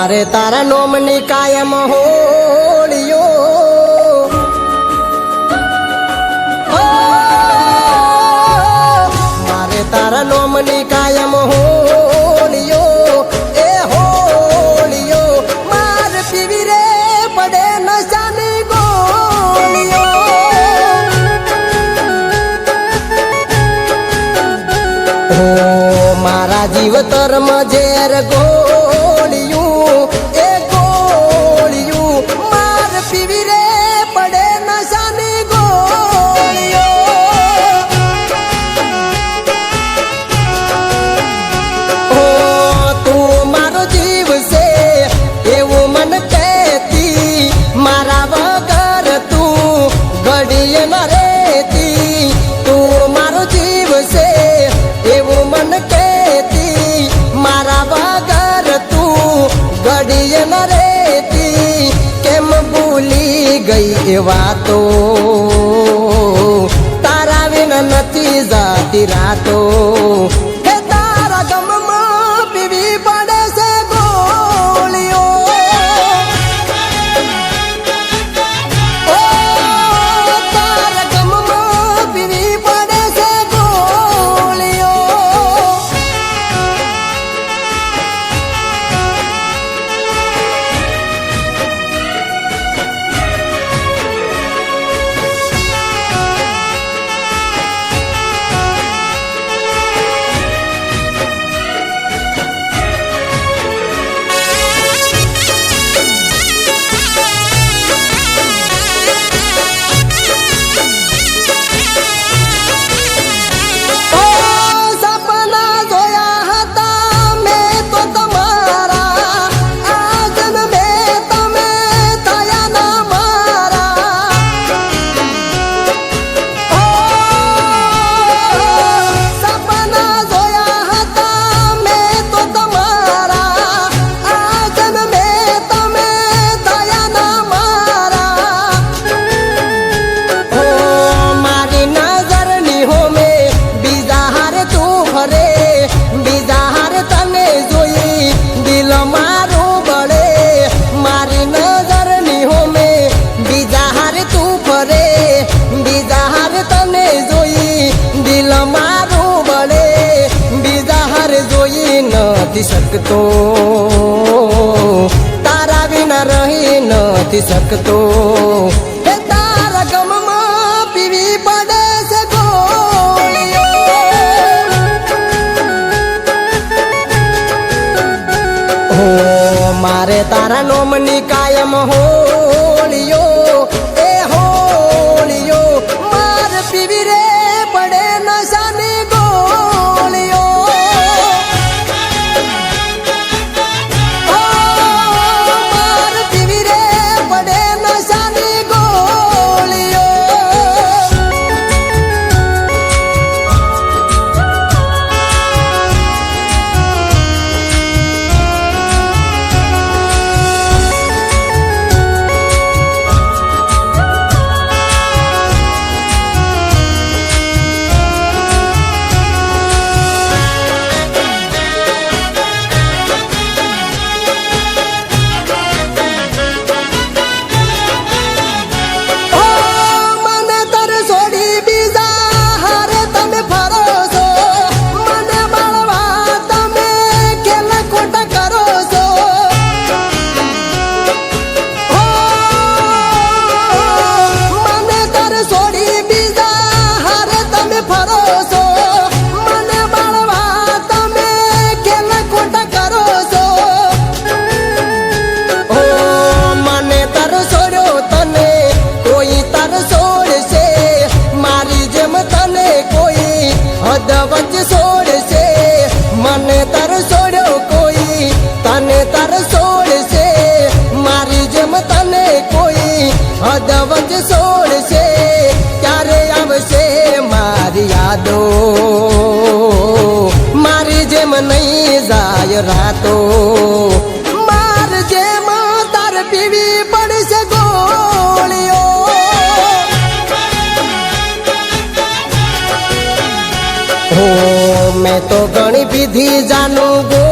મારે તારા નોમની કાયમ હોળીઓ મારે તારા નોમની કાયમ હોળીઓ એ હોળીઓ માર પીવી રે પડે નશાની ગોળીઓ મારા જીવતરમાં ઝેર ગોળિયું એ ગોળિયું માર પીવી રે પડે નશાની ગોળીઓ તું મારો જીવ છે એવું મન કહેતી મારા વગર તું ઘડીએ ન રહેતી તું મારો જીવ છે એવું મન કહેતી મારા વગર તું ઘડીએ ન રહેતી કેમ ભૂલી ગઈ એ વાતો તારા વિના નથી જાતી રાતો હે તારા ગમમાં પીવી પડે છે ગોળીઓ તારા ગમમાં પીવી પડે છે ગોળીઓ નથી શકતો તારા વિના રહી નથી શકતો હે તારા ગમમાં પીવી પડે છે ગોળીઓ મારે તારા નોમની કાયમ હોળીઓ એ હોળીઓ માર પીવી રે પડે નશાની ગોળીઓ વચ્ચે છોડશે મને તાર છોડ્યો કોઈ તને તાર છોડશે મારી જેમ તને કોઈ હદ વચ્ચે છોડશે ક્યારે આવશે મારી યાદો મારી જેમ નહીં જાય રાતો માર જેમ તાર પીવી પડશે ગોળીઓ मैं तो घणी विधि जानू गो